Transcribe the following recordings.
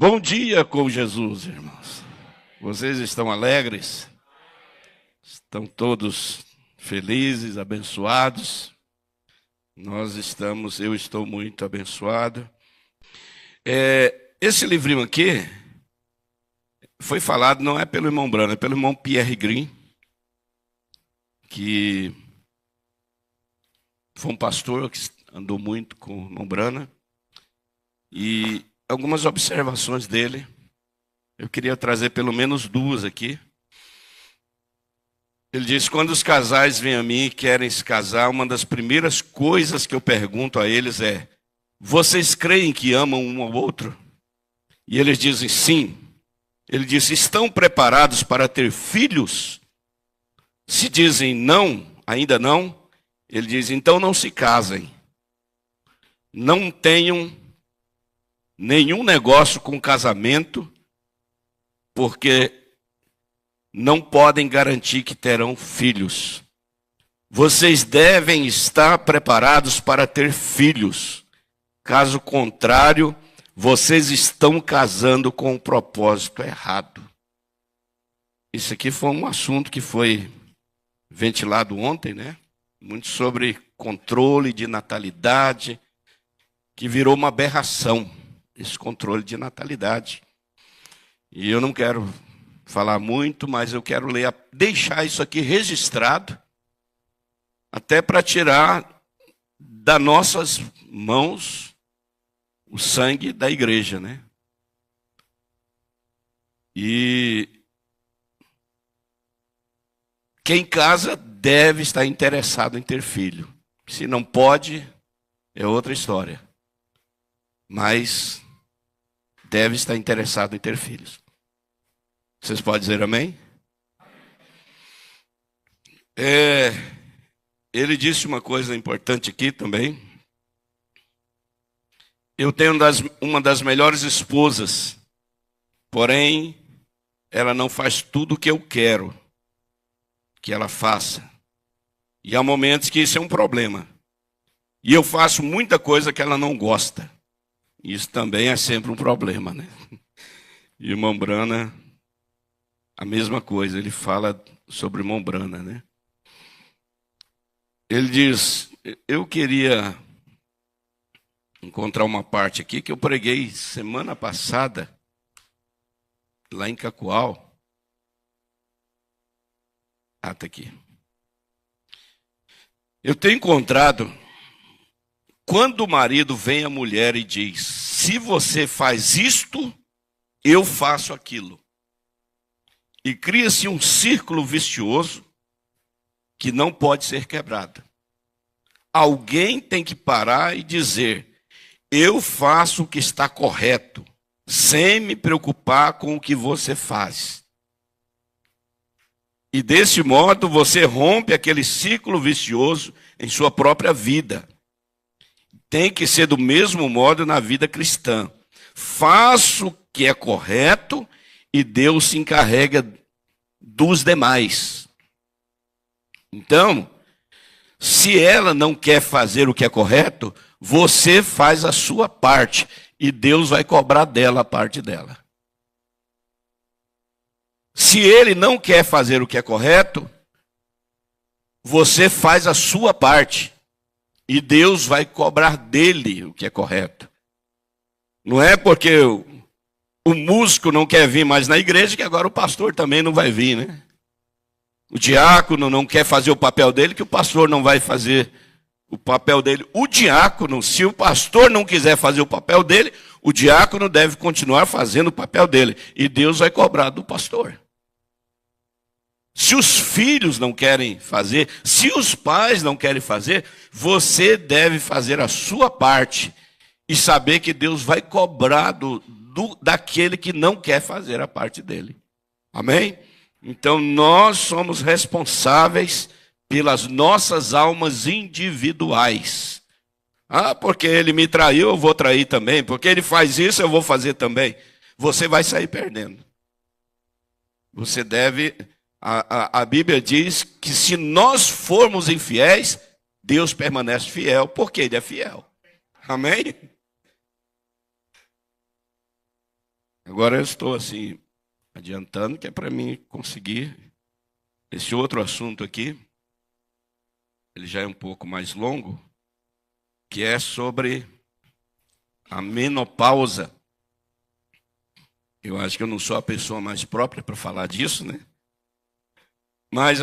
Bom dia com Jesus, irmãos. Vocês estão alegres? Estão todos felizes, abençoados? Eu estou muito abençoado. Esse livrinho aqui foi falado, não é pelo irmão Brana, é pelo irmão Pierre Green, que foi um pastor que andou muito com o irmão Brana. E algumas observações dele, eu queria trazer pelo menos duas aqui. Ele diz: quando os casais vêm a mim e querem se casar, uma das primeiras coisas que eu pergunto a eles é: vocês creem que amam um ao outro? E eles dizem sim. Ele diz: estão preparados para ter filhos? Se dizem não, ainda não, ele diz: então não se casem. Não tenham nenhum negócio com casamento, porque não podem garantir que terão filhos. Vocês devem estar preparados para ter filhos. Caso contrário, vocês estão casando com um propósito errado. Isso aqui foi um assunto que foi ventilado ontem, né? Muito sobre controle de natalidade, que virou uma aberração, esse controle de natalidade. E eu não quero falar muito, mas eu quero deixar isso aqui registrado, até para tirar das nossas mãos o sangue da igreja, né? E quem casa deve estar interessado em ter filho. Se não pode, é outra história. Mas deve estar interessado em ter filhos. Vocês podem dizer amém? Ele disse uma coisa importante aqui também. Eu tenho uma das melhores esposas, porém, ela não faz tudo o que eu quero que ela faça. E há momentos que isso é um problema. E eu faço muita coisa que ela não gosta. Isso também é sempre um problema, né? E o irmão Brana, a mesma coisa, ele fala sobre o irmão Brana, né? Ele diz: eu queria encontrar uma parte aqui que eu preguei semana passada, lá em Cacoal. Tá aqui. Eu tenho encontrado, quando o marido vem à mulher e diz: se você faz isto, eu faço aquilo. E cria-se um círculo vicioso que não pode ser quebrado. Alguém tem que parar e dizer: eu faço o que está correto, sem me preocupar com o que você faz. E desse modo você rompe aquele ciclo vicioso em sua própria vida. Tem que ser do mesmo modo na vida cristã. Faça o que é correto e Deus se encarrega dos demais. Então, se ela não quer fazer o que é correto, você faz a sua parte e Deus vai cobrar dela a parte dela. Se ele não quer fazer o que é correto, você faz a sua parte e Deus vai cobrar dele o que é correto. Não é porque o músico não quer vir mais na igreja que agora o pastor também não vai vir, né? O diácono não quer fazer o papel dele que o pastor não vai fazer o papel dele. O diácono, se o pastor não quiser fazer o papel dele, o diácono deve continuar fazendo o papel dele. E Deus vai cobrar do pastor. Se os filhos não querem fazer, se os pais não querem fazer, você deve fazer a sua parte e saber que Deus vai cobrar daquele que não quer fazer a parte dele. Amém? Então nós somos responsáveis pelas nossas almas individuais. Porque ele me traiu, eu vou trair também. Porque ele faz isso, eu vou fazer também. Você vai sair perdendo. Você deve... A Bíblia diz que se nós formos infiéis, Deus permanece fiel, porque Ele é fiel. Amém? Agora eu estou assim, adiantando, que é para mim conseguir esse outro assunto aqui. Ele já é um pouco mais longo, que é sobre a menopausa. Eu acho que eu não sou a pessoa mais própria para falar disso, né? Mas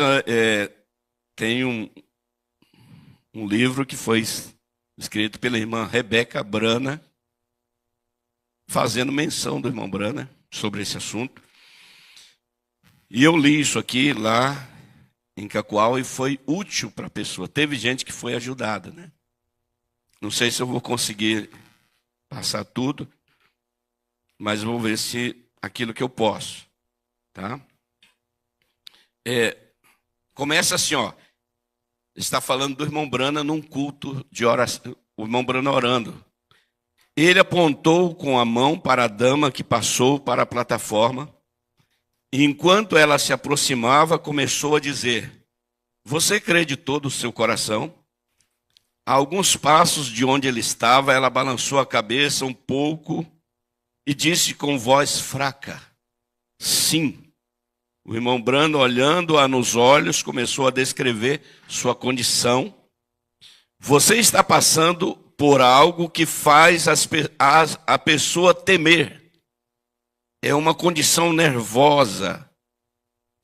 tem um livro que foi escrito pela irmã Rebeca Brana, fazendo menção do irmão Brana sobre esse assunto. E eu li isso aqui lá em Cacoal e foi útil para a pessoa. Teve gente que foi ajudada, né? Não sei se eu vou conseguir passar tudo, mas vou ver se aquilo que eu posso, tá? Começa assim, ó. Está falando do irmão Brana num culto de oração, o irmão Brana orando. Ele apontou com a mão para a dama que passou para a plataforma, e enquanto ela se aproximava, começou a dizer: você crê de todo o seu coração? A alguns passos de onde ele estava, ela balançou a cabeça um pouco e disse com voz fraca: sim. O irmão Brana, olhando-a nos olhos, começou a descrever sua condição. Você está passando por algo que faz a pessoa temer. É uma condição nervosa.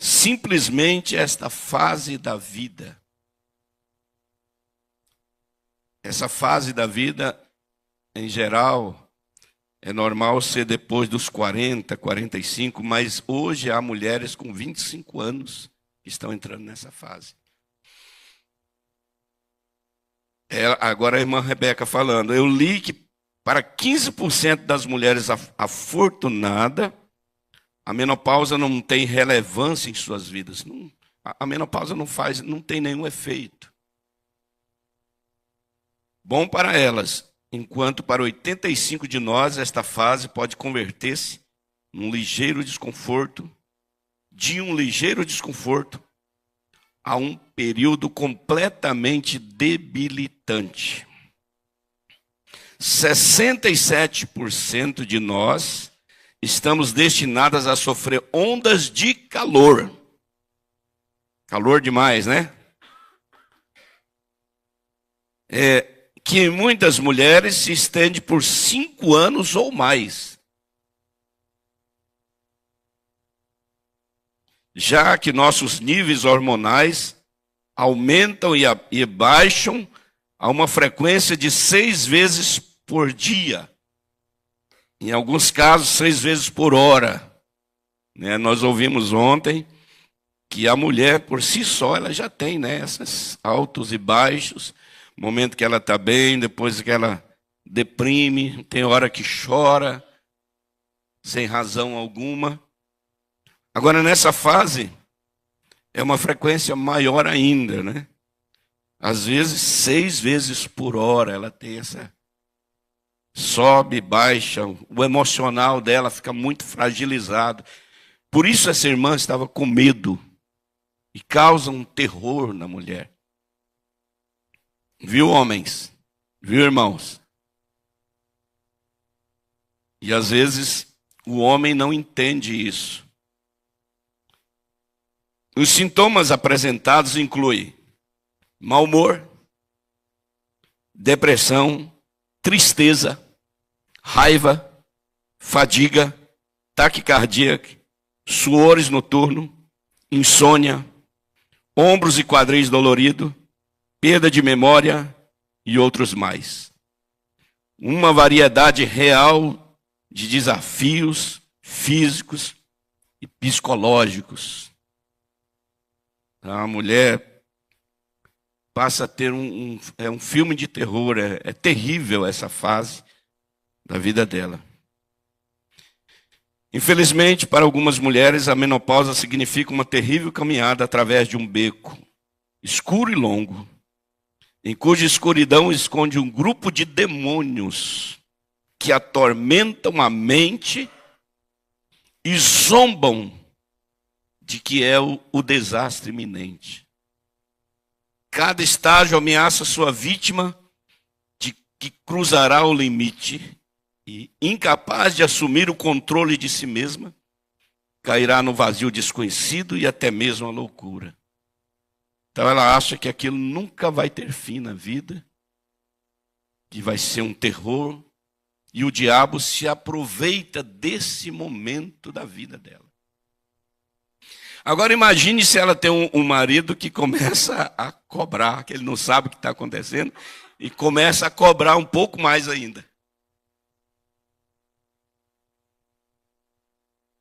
Simplesmente esta fase da vida. Essa fase da vida, em geral, é normal ser depois dos 40, 45, mas hoje há mulheres com 25 anos que estão entrando nessa fase. Agora a irmã Rebeca falando, eu li que para 15% das mulheres afortunadas, a menopausa não tem relevância em suas vidas. A menopausa não tem nenhum efeito. Bom para elas, enquanto para 85% de nós, esta fase pode converter-se num ligeiro desconforto, de um ligeiro desconforto a um período completamente debilitante. 67% de nós estamos destinadas a sofrer ondas de calor. Calor demais, né? Que em muitas mulheres se estende por 5 anos ou mais. Já que nossos níveis hormonais aumentam e baixam a uma frequência de 6 vezes por dia. Em alguns casos, 6 vezes por hora. Nós ouvimos ontem que a mulher, por si só, ela já tem, esses altos e baixos. Momento que ela está bem, depois que ela deprime, tem hora que chora, sem razão alguma. Agora, nessa fase, é uma frequência maior ainda, né? Às vezes, 6 vezes por hora ela tem essa... Sobe, baixa, o emocional dela fica muito fragilizado. Por isso essa irmã estava com medo e causa um terror na mulher. Viu, homens? Viu, irmãos? E às vezes o homem não entende isso. Os sintomas apresentados incluem mau humor, depressão, tristeza, raiva, fadiga, taquicardia, suores noturnos, insônia, ombros e quadris doloridos, perda de memória e outros mais. Uma variedade real de desafios físicos e psicológicos. A mulher passa a ter um filme de terror, é terrível essa fase da vida dela. Infelizmente, para algumas mulheres, a menopausa significa uma terrível caminhada através de um beco escuro e longo, em cuja escuridão esconde um grupo de demônios que atormentam a mente e zombam de que é o desastre iminente. Cada estágio ameaça sua vítima de que cruzará o limite e incapaz de assumir o controle de si mesma, cairá no vazio desconhecido e até mesmo a loucura. Então ela acha que aquilo nunca vai ter fim na vida, que vai ser um terror, e o diabo se aproveita desse momento da vida dela. Agora imagine se ela tem um marido que começa a cobrar, que ele não sabe o que está acontecendo, e começa a cobrar um pouco mais ainda.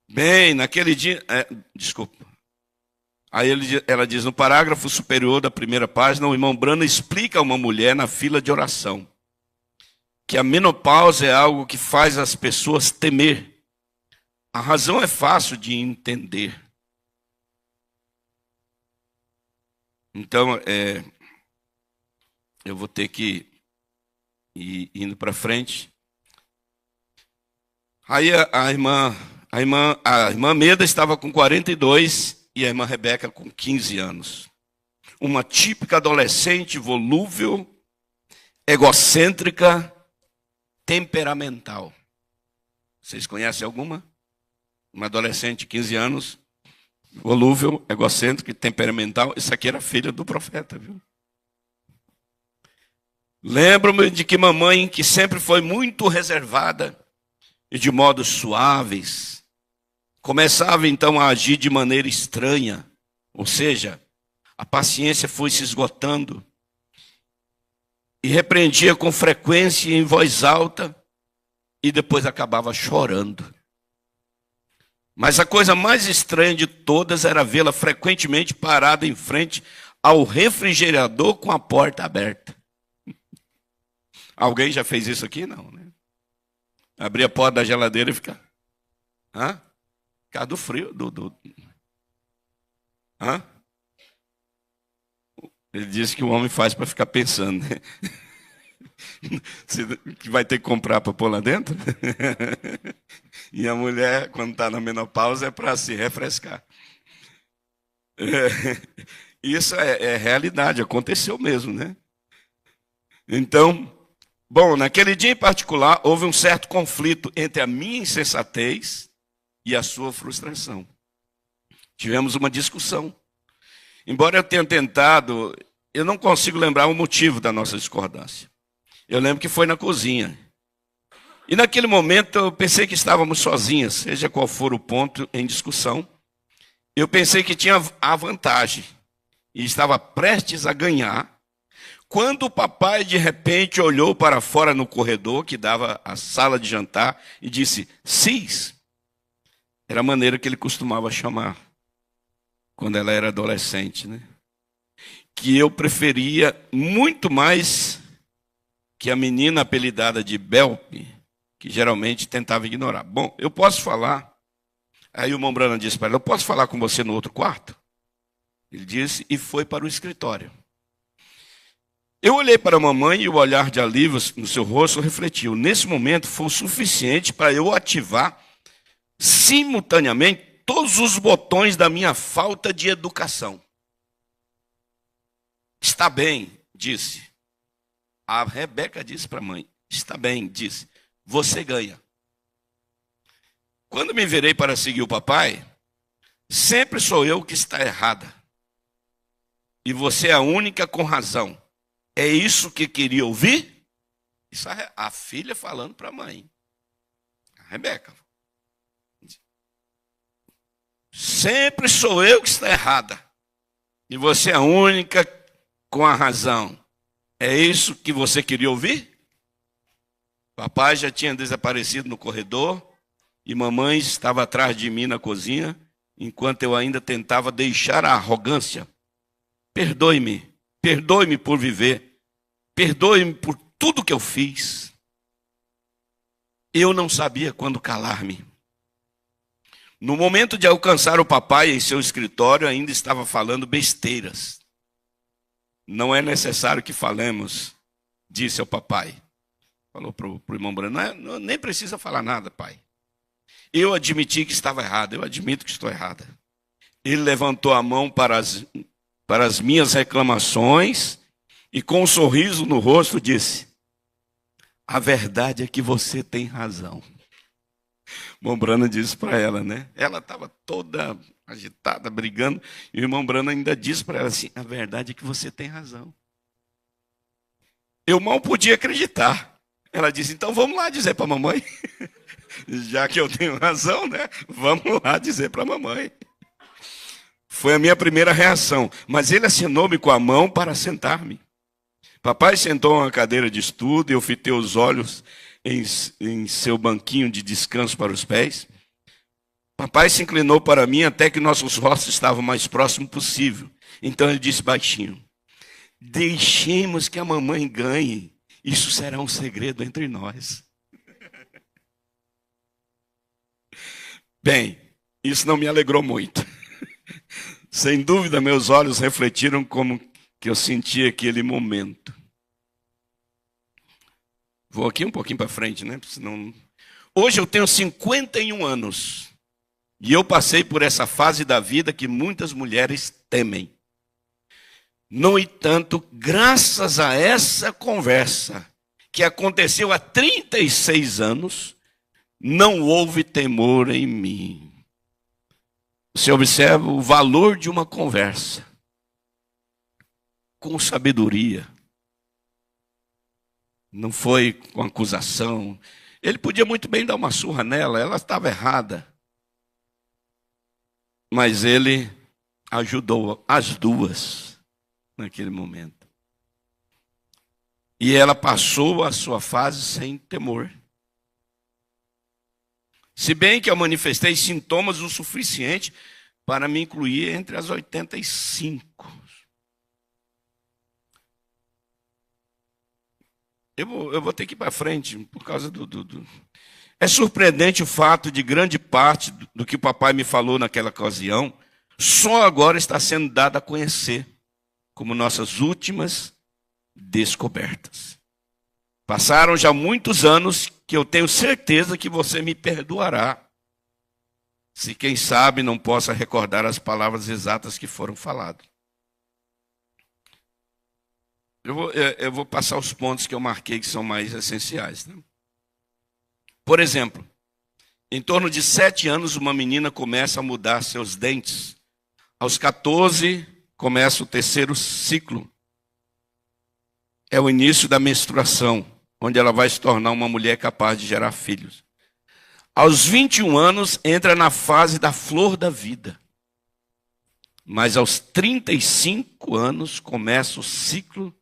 Bem, naquele dia... desculpa. Aí ela diz, no parágrafo superior da primeira página, o irmão Branham explica a uma mulher na fila de oração que a menopausa é algo que faz as pessoas temer. A razão é fácil de entender. Então, eu vou ter que ir indo para frente. Aí a irmã Meda estava com 42 e a irmã Rebeca com 15 anos. Uma típica adolescente volúvel, egocêntrica, temperamental. Vocês conhecem alguma? Uma adolescente de 15 anos, volúvel, egocêntrica e temperamental. Isso aqui era filha do profeta, viu? Lembro-me de que mamãe, que sempre foi muito reservada e de modos suaves, começava então a agir de maneira estranha. Ou seja, a paciência foi se esgotando. E repreendia com frequência e em voz alta, e depois acabava chorando. Mas a coisa mais estranha de todas era vê-la frequentemente parada em frente ao refrigerador com a porta aberta. Alguém já fez isso aqui? Não, né? Abrir a porta da geladeira e ficar... Ficar do frio. Ele disse que o homem faz para ficar pensando, né? Que vai ter que comprar para pôr lá dentro. E a mulher, quando está na menopausa, é para se refrescar. Isso é realidade, aconteceu mesmo, né? Então, bom, naquele dia em particular, houve um certo conflito entre a minha insensatez e a sua frustração. Tivemos uma discussão. Embora eu tenha tentado, eu não consigo lembrar o motivo da nossa discordância. Eu lembro que foi na cozinha. E naquele momento eu pensei que estávamos sozinhas, seja qual for o ponto em discussão. Eu pensei que tinha a vantagem e estava prestes a ganhar, quando o papai de repente olhou para fora no corredor que dava à sala de jantar e disse, Cis. Era a maneira que ele costumava chamar quando ela era adolescente, né? Que eu preferia muito mais que a menina apelidada de Belpe, que geralmente tentava ignorar. Bom, eu posso falar. Aí o irmão Branham disse para ela, eu posso falar com você no outro quarto? Ele disse e foi para o escritório. Eu olhei para a mamãe e o olhar de alívio no seu rosto refletiu. Nesse momento foi o suficiente para eu ativar simultaneamente todos os botões da minha falta de educação. Está bem, disse. A Rebeca disse para a mãe, está bem, disse, você ganha. Quando me virei para seguir o papai, sempre sou eu que está errada. E você é a única com razão. É isso que queria ouvir? Isso a filha falando para a mãe. A Rebeca. Sempre sou eu que está errada. E você é a única com a razão. É isso que você queria ouvir? Papai já tinha desaparecido no corredor e mamãe estava atrás de mim na cozinha, enquanto eu ainda tentava deixar a arrogância. Perdoe-me por viver, perdoe-me por tudo que eu fiz. Eu não sabia quando calar-me. No momento de alcançar o papai em seu escritório, ainda estava falando besteiras. Não é necessário que falemos, disse ao papai. Falou para o irmão Branham, nem precisa falar nada, pai. Eu admiti que estava errado, eu admito que estou errada. Ele levantou a mão para as minhas reclamações e com um sorriso no rosto disse, A verdade é que você tem razão. O irmão Branham disse para ela, né? Ela estava toda agitada, brigando, e o irmão Branham ainda disse para ela assim: a verdade é que você tem razão. Eu mal podia acreditar. Ela disse: então vamos lá dizer para a mamãe. Já que eu tenho razão, né? Vamos lá dizer para a mamãe. Foi a minha primeira reação. Mas ele assinou-me com a mão para sentar-me. Papai sentou uma cadeira de estudo e eu fitei os olhos em seu banquinho de descanso para os pés. Papai se inclinou para mim até que nossos rostos estavam o mais próximo possível. Então ele disse baixinho: deixemos que a mamãe ganhe. Isso será um segredo entre nós. Bem, isso não me alegrou muito. Sem dúvida, meus olhos refletiram como que eu senti aquele momento. Vou aqui um pouquinho para frente, né? Senão... Hoje eu tenho 51 anos. E eu passei por essa fase da vida que muitas mulheres temem. No entanto, graças a essa conversa, que aconteceu há 36 anos, não houve temor em mim. Você observa o valor de uma conversa com sabedoria. Não foi com acusação. Ele podia muito bem dar uma surra nela, ela estava errada. Mas ele ajudou as duas naquele momento. E ela passou a sua fase sem temor. Se bem que eu manifestei sintomas o suficiente para me incluir entre as 85. Eu vou ter que ir para frente por causa do... É surpreendente o fato de grande parte do que o papai me falou naquela ocasião só agora está sendo dado a conhecer como nossas últimas descobertas. Passaram já muitos anos que eu tenho certeza que você me perdoará, se quem sabe não possa recordar as palavras exatas que foram faladas. Eu vou passar os pontos que eu marquei que são mais essenciais, né? Por exemplo, em torno de 7 anos, uma menina começa a mudar seus dentes. Aos 14, começa o terceiro ciclo. É o início da menstruação, onde ela vai se tornar uma mulher capaz de gerar filhos. Aos 21 anos, entra na fase da flor da vida. Mas aos 35 anos, começa o ciclo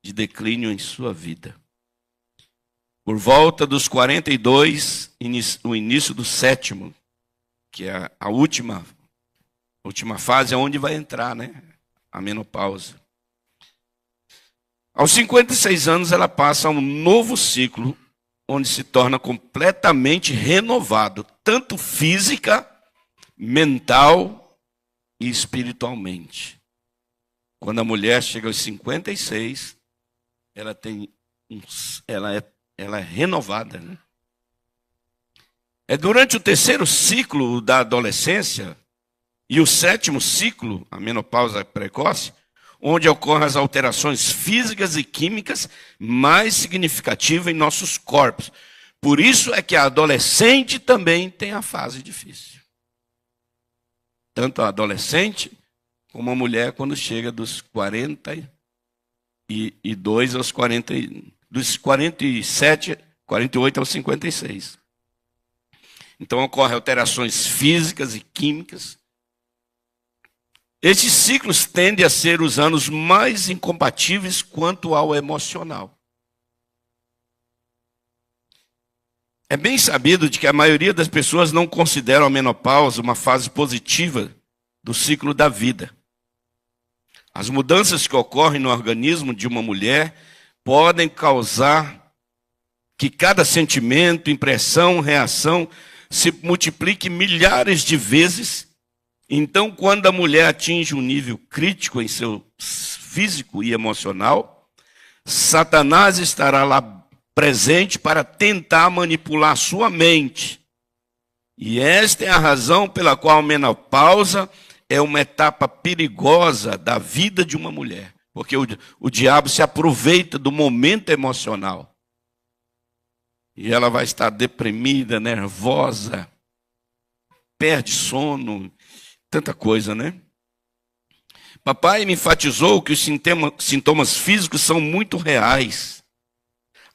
de declínio em sua vida. Por volta dos 42, o início do sétimo, que é a última fase, é onde vai entrar, né? A menopausa. Aos 56 anos, ela passa a um novo ciclo, onde se torna completamente renovado, tanto física, mental e espiritualmente. Quando a mulher chega aos 56, ela é renovada, né? É durante o terceiro ciclo da adolescência e o sétimo ciclo, a menopausa precoce, onde ocorrem as alterações físicas e químicas mais significativas em nossos corpos. Por isso é que a adolescente também tem a fase difícil. Tanto a adolescente como a mulher quando chega dos 42 aos 40, dos 47, 48 aos 56. Então ocorrem alterações físicas e químicas. Esses ciclos tendem a ser os anos mais incompatíveis quanto ao emocional. É bem sabido de que a maioria das pessoas não consideram a menopausa uma fase positiva do ciclo da vida. As mudanças que ocorrem no organismo de uma mulher podem causar que cada sentimento, impressão, reação se multiplique milhares de vezes. Então, quando a mulher atinge um nível crítico em seu físico e emocional, Satanás estará lá presente para tentar manipular sua mente. E esta é a razão pela qual a menopausa é uma etapa perigosa da vida de uma mulher. Porque o diabo se aproveita do momento emocional E ela vai estar deprimida, nervosa, perde sono, tanta coisa, né? Papai me enfatizou que os sintomas físicos são muito reais.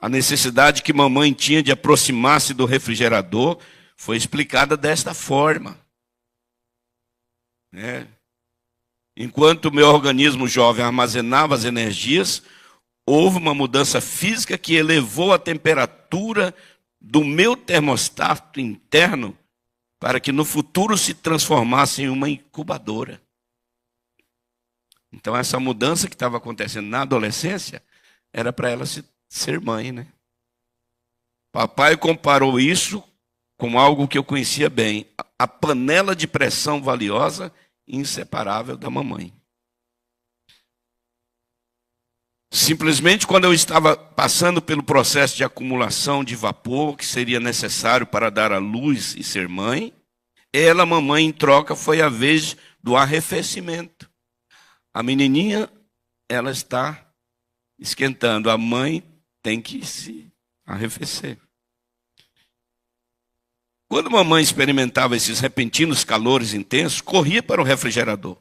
A necessidade que mamãe tinha de aproximar-se do refrigerador foi explicada desta forma. Enquanto o meu organismo jovem armazenava as energias, houve uma mudança física que elevou a temperatura do meu termostato interno para que no futuro se transformasse em uma incubadora. Então essa mudança que estava acontecendo na adolescência era para ela ser mãe, né? Papai comparou isso com algo que eu conhecia bem, a panela de pressão valiosa e inseparável da mamãe. Simplesmente quando eu estava passando pelo processo de acumulação de vapor que seria necessário para dar à luz e ser mãe, ela, mamãe, em troca, foi a vez do arrefecimento. A menininha, ela está esquentando, a mãe tem que se arrefecer. Quando a mamãe experimentava esses repentinos calores intensos, corria para o refrigerador.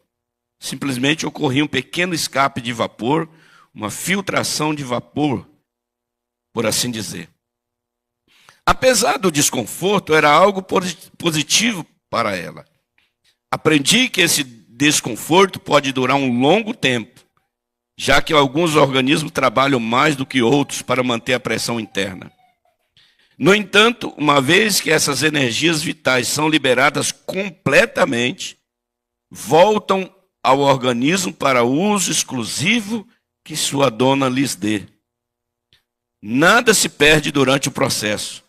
Simplesmente ocorria um pequeno escape de vapor, uma filtração de vapor, por assim dizer. Apesar do desconforto, era algo positivo para ela. Aprendi que esse desconforto pode durar um longo tempo, já que alguns organismos trabalham mais do que outros para manter a pressão interna. No entanto, uma vez que essas energias vitais são liberadas completamente, voltam ao organismo para uso exclusivo que sua dona lhes dê. Nada se perde durante o processo,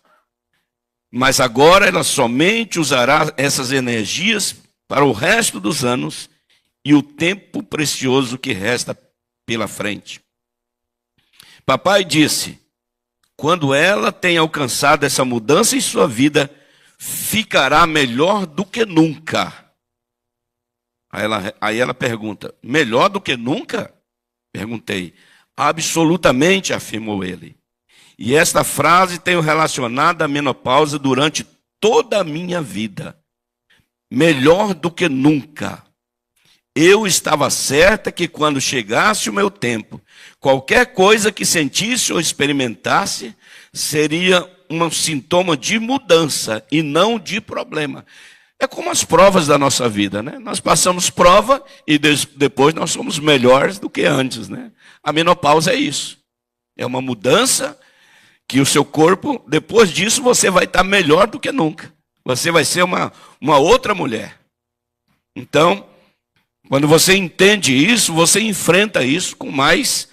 mas agora ela somente usará essas energias para o resto dos anos e o tempo precioso que resta pela frente. Papai disse: quando ela tem alcançado essa mudança em sua vida, ficará melhor do que nunca. Aí ela pergunta: melhor do que nunca? Perguntei. Absolutamente, afirmou ele. E esta frase tenho relacionado à menopausa durante toda a minha vida. Melhor do que nunca. Eu estava certa que quando chegasse o meu tempo, qualquer coisa que sentisse ou experimentasse seria um sintoma de mudança e não de problema. É como as provas da nossa vida, né? Nós passamos prova e depois nós somos melhores do que antes, né? A menopausa é isso. É uma mudança que o seu corpo, depois disso, você vai estar melhor do que nunca. Você vai ser uma outra mulher. Então, quando você entende isso, você enfrenta isso com mais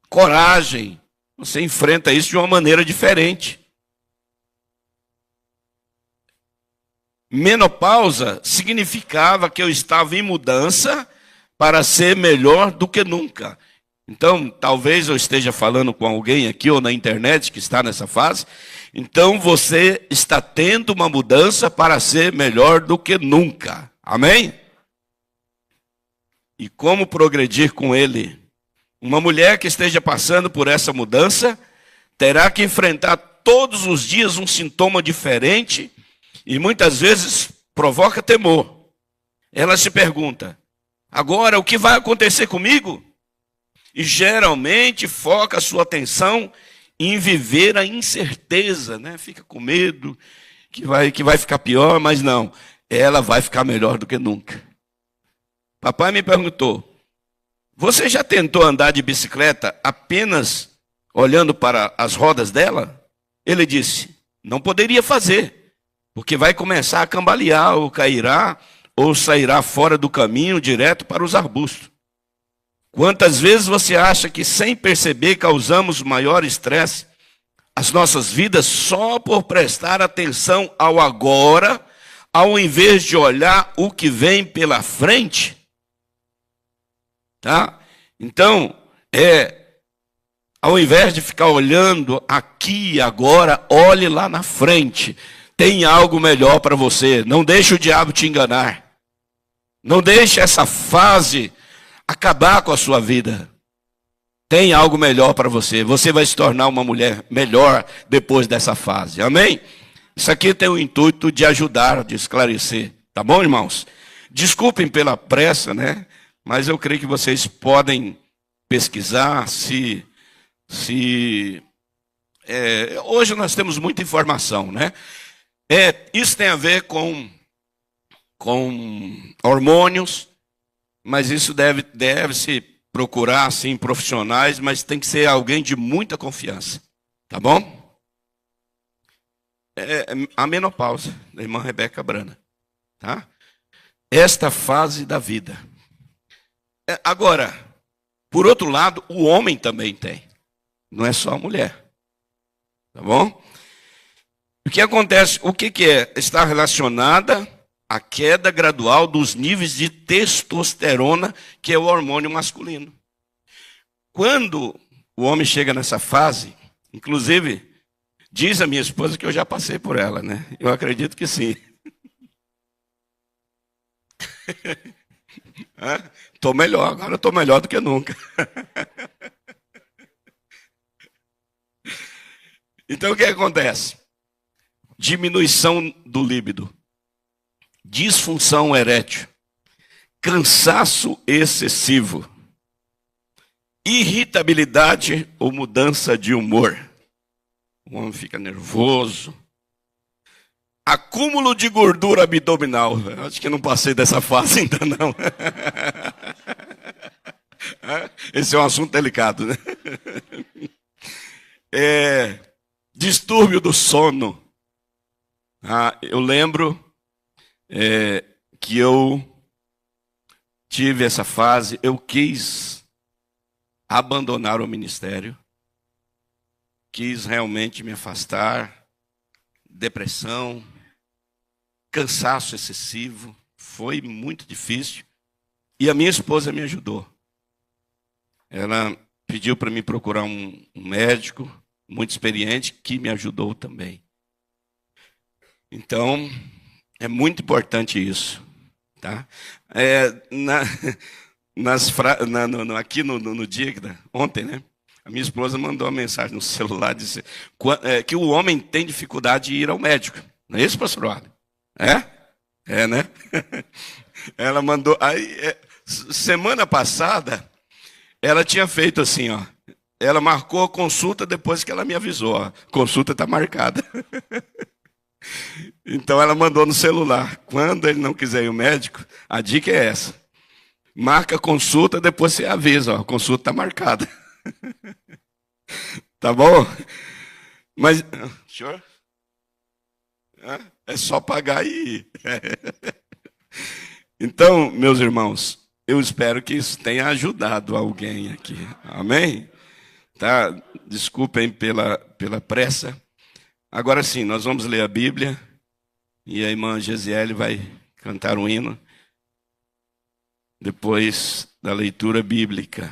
coragem. Você enfrenta isso de uma maneira diferente. Menopausa significava que eu estava em mudança para ser melhor do que nunca. Então, talvez eu esteja falando com alguém aqui ou na internet que está nessa fase. Então, você está tendo uma mudança para ser melhor do que nunca. Amém? E como progredir com ele? Uma mulher que esteja passando por essa mudança terá que enfrentar todos os dias um sintoma diferente e muitas vezes provoca temor. Ela se pergunta: agora o que vai acontecer comigo? E geralmente foca a sua atenção em viver a incerteza, né? Fica com medo que vai ficar pior, mas não, ela vai ficar melhor do que nunca. Papai me perguntou: você já tentou andar de bicicleta apenas olhando para as rodas dela? Ele disse: não poderia fazer, porque vai começar a cambalear, ou cairá, ou sairá fora do caminho direto para os arbustos. Quantas vezes você acha que sem perceber causamos maior estresse às nossas vidas só por prestar atenção ao agora, ao invés de olhar o que vem pela frente? Tá? Então, ao invés de ficar olhando aqui e agora, olhe lá na frente. Tem algo melhor para você. Não deixe o diabo te enganar. Não deixe essa fase acabar com a sua vida. Tem algo melhor para você. Você vai se tornar uma mulher melhor depois dessa fase. Amém? Isso aqui tem o intuito de ajudar, de esclarecer. Tá bom, irmãos? Desculpem pela pressa, né? Mas eu creio que vocês podem pesquisar hoje nós temos muita informação, né? Isso tem a ver com hormônios, mas isso deve-se procurar, assim, profissionais, mas tem que ser alguém de muita confiança, tá bom? A menopausa, da irmã Rebeca Brana, tá? Esta fase da vida. Agora, por outro lado, o homem também tem, não é só a mulher, tá bom? O que acontece, o que é? Está relacionada à queda gradual dos níveis de testosterona, que é o hormônio masculino. Quando o homem chega nessa fase, inclusive, diz a minha esposa que eu já passei por ela, né? Eu acredito que sim. Estou melhor, agora estou melhor do que nunca. Então o que acontece? Diminuição do líbido, disfunção erétil, cansaço excessivo, irritabilidade ou mudança de humor. O homem fica nervoso. Acúmulo de gordura abdominal. Acho que não passei dessa fase ainda não. Esse é um assunto delicado, né? Distúrbio do sono. Eu lembro que eu tive essa fase, eu quis abandonar o ministério, quis realmente me afastar, depressão, cansaço excessivo, foi muito difícil. E a minha esposa me ajudou. Ela pediu para mim procurar um médico muito experiente que me ajudou também. Então, é muito importante isso, tá? Aqui no dia, ontem, né? A minha esposa mandou uma mensagem no celular, disse que o homem tem dificuldade de ir ao médico. Não é isso, pastor Orlando? Né? Ela mandou. Semana passada, ela tinha feito assim, ó. Ela marcou a consulta depois que ela me avisou, ó. Consulta está marcada. Então ela mandou no celular. Quando ele não quiser ir ao médico, a dica é essa. Marca a consulta, depois você avisa, ó. A consulta está marcada. Tá bom? Mas, senhor? É só pagar e ir. Então, meus irmãos, eu espero que isso tenha ajudado alguém aqui. Amém? Tá? Desculpem pela pressa. Agora sim, nós vamos ler a Bíblia e a irmã Gesiele vai cantar um hino depois da leitura bíblica.